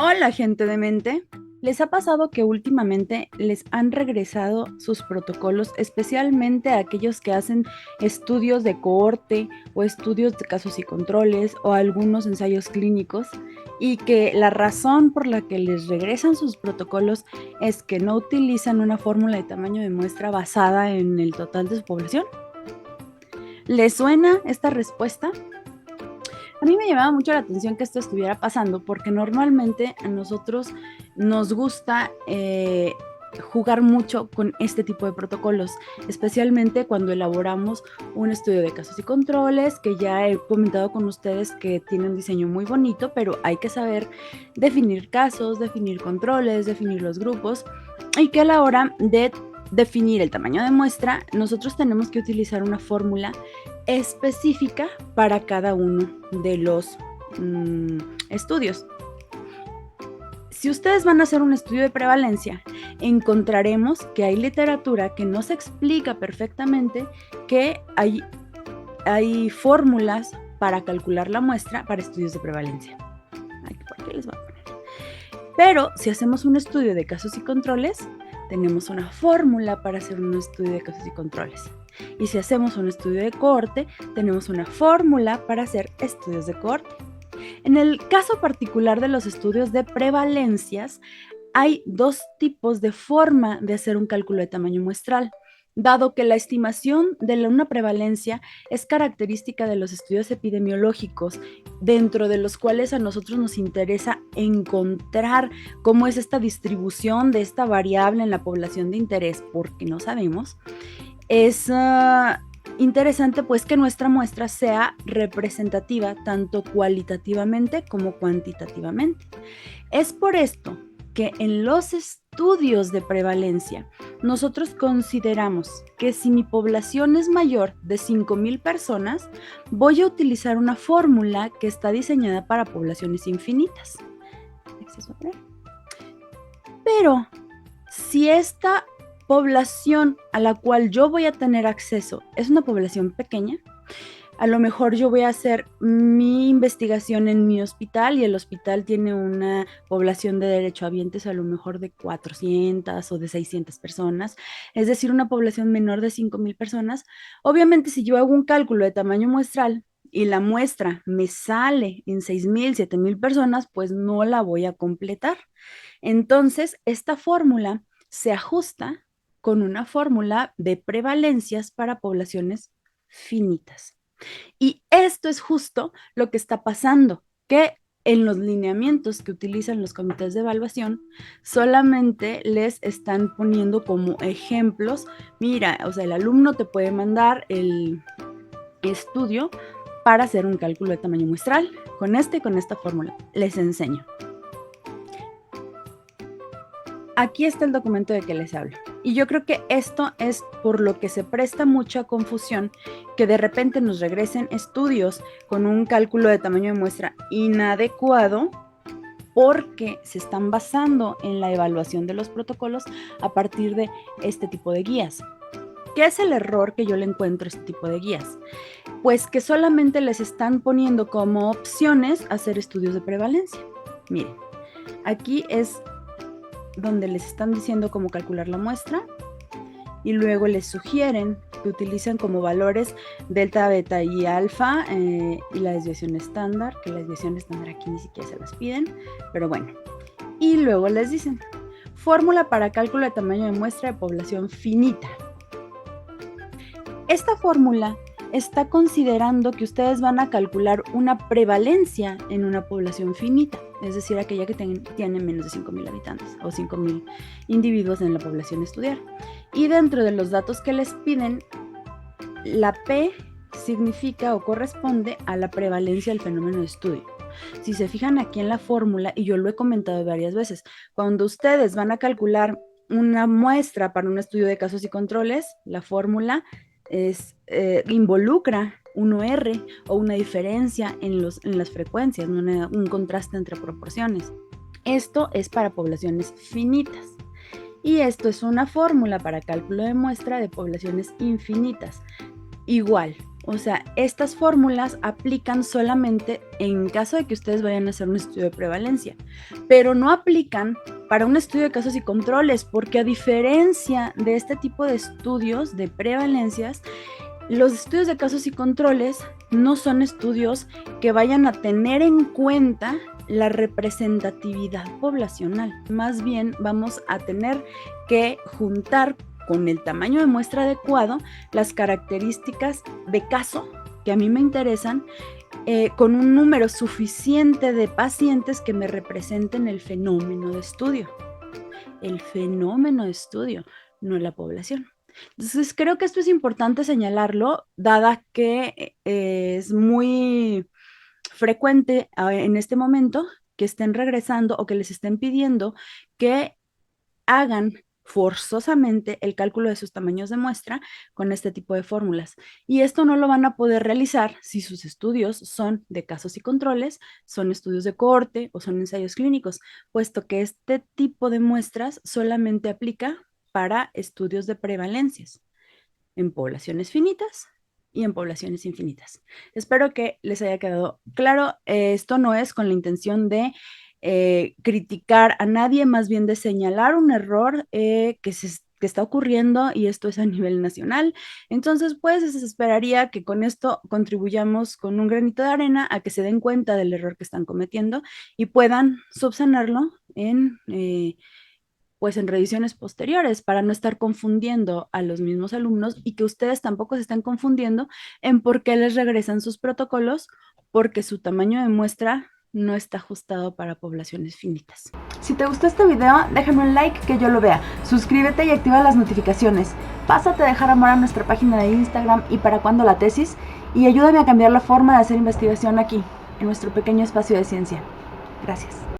Hola, gente de mente. ¿Les ha pasado que últimamente les han regresado sus protocolos, especialmente a aquellos que hacen estudios de cohorte o estudios de casos y controles o algunos ensayos clínicos, y que la razón por la que les regresan sus protocolos es que no utilizan una fórmula de tamaño de muestra basada en el total de su población? ¿Les suena esta respuesta? A mí me llamaba mucho la atención que esto estuviera pasando porque normalmente a nosotros nos gusta jugar mucho con este tipo de protocolos, especialmente cuando elaboramos un estudio de casos y controles, que ya he comentado con ustedes que tiene un diseño muy bonito, pero hay que saber definir casos, definir controles, definir los grupos, y que a la hora de definir el tamaño de muestra, nosotros tenemos que utilizar una fórmula específica para cada uno de los estudios. Si ustedes van a hacer un estudio de prevalencia, encontraremos que hay literatura que nos explica perfectamente que hay fórmulas para calcular la muestra para estudios de prevalencia. ¿Por qué les voy a poner? Pero si hacemos un estudio de casos y controles, tenemos una fórmula para hacer un estudio de casos y controles. Y si hacemos un estudio de cohorte, tenemos una fórmula para hacer estudios de cohorte. En el caso particular de los estudios de prevalencias, hay dos tipos de forma de hacer un cálculo de tamaño muestral. Dado que la estimación de una prevalencia es característica de los estudios epidemiológicos, dentro de los cuales a nosotros nos interesa encontrar cómo es esta distribución de esta variable en la población de interés, porque no sabemos, es interesante pues que nuestra muestra sea representativa tanto cualitativamente como cuantitativamente. Es por esto que en los estudios de prevalencia nosotros consideramos que si mi población es mayor de 5,000 personas, voy a utilizar una fórmula que está diseñada para poblaciones infinitas. Pero si esta población a la cual yo voy a tener acceso es una población pequeña, a lo mejor yo voy a hacer mi investigación en mi hospital y el hospital tiene una población de derechohabientes a lo mejor de 400 o de 600 personas, es decir, una población menor de 5,000 personas. Obviamente, si yo hago un cálculo de tamaño muestral y la muestra me sale en 6,000, 7,000 personas, pues no la voy a completar. Entonces, esta fórmula se ajusta con una fórmula de prevalencias para poblaciones finitas. Y esto es justo lo que está pasando, que en los lineamientos que utilizan los comités de evaluación, solamente les están poniendo como ejemplos. Mira, o sea, el alumno te puede mandar el estudio para hacer un cálculo de tamaño muestral con esta fórmula. Les enseño. Aquí está el documento de que les hablo. Y yo creo que esto es por lo que se presta mucha confusión, que de repente nos regresen estudios con un cálculo de tamaño de muestra inadecuado, porque se están basando en la evaluación de los protocolos a partir de este tipo de guías. ¿Qué es el error que yo le encuentro a este tipo de guías? Pues que solamente les están poniendo como opciones hacer estudios de prevalencia. Miren, aquí es donde les están diciendo cómo calcular la muestra y luego les sugieren que utilicen como valores delta, beta y alfa y la desviación estándar, que la desviación estándar aquí ni siquiera se las piden, pero bueno. Y luego les dicen, fórmula para cálculo de tamaño de muestra de población finita. Esta fórmula está considerando que ustedes van a calcular una prevalencia en una población finita, es decir, aquella que tiene menos de 5,000 habitantes o 5,000 individuos en la población a estudiar. Y dentro de los datos que les piden, la P significa o corresponde a la prevalencia del fenómeno de estudio. Si se fijan aquí en la fórmula, y yo lo he comentado varias veces, cuando ustedes van a calcular una muestra para un estudio de casos y controles, la fórmula involucra un OR o una diferencia en las frecuencias, un contraste entre proporciones. Esto es para poblaciones finitas. Y esto es una fórmula para cálculo de muestra de poblaciones infinitas. Igual, O sea, estas fórmulas aplican solamente en caso de que ustedes vayan a hacer un estudio de prevalencia, pero no aplican para un estudio de casos y controles, porque a diferencia de este tipo de estudios de prevalencias, los estudios de casos y controles no son estudios que vayan a tener en cuenta la representatividad poblacional. Más bien vamos a tener que juntar con el tamaño de muestra adecuado las características de caso que a mí me interesan, con un número suficiente de pacientes que me representen el fenómeno de estudio. El fenómeno de estudio, no la población. Entonces, creo que esto es importante señalarlo, dada que es muy frecuente en este momento que estén regresando o que les estén pidiendo que hagan forzosamente el cálculo de sus tamaños de muestra con este tipo de fórmulas. Y esto no lo van a poder realizar si sus estudios son de casos y controles, son estudios de cohorte o son ensayos clínicos, puesto que este tipo de muestras solamente aplica para estudios de prevalencias en poblaciones finitas y en poblaciones infinitas. Espero que les haya quedado claro. Esto no es con la intención de criticar a nadie, más bien de señalar un error que está ocurriendo, y esto es a nivel nacional. Entonces, pues se esperaría que con esto contribuyamos con un granito de arena a que se den cuenta del error que están cometiendo y puedan subsanarlo pues en revisiones posteriores, para no estar confundiendo a los mismos alumnos y que ustedes tampoco se estén confundiendo en por qué les regresan sus protocolos, porque su tamaño de muestra no está ajustado para poblaciones finitas. Si te gustó este video, déjame un like que yo lo vea, suscríbete y activa las notificaciones, pásate a dejar amor a nuestra página de Instagram y para cuándo la tesis, y ayúdame a cambiar la forma de hacer investigación aquí, en nuestro pequeño espacio de ciencia. Gracias.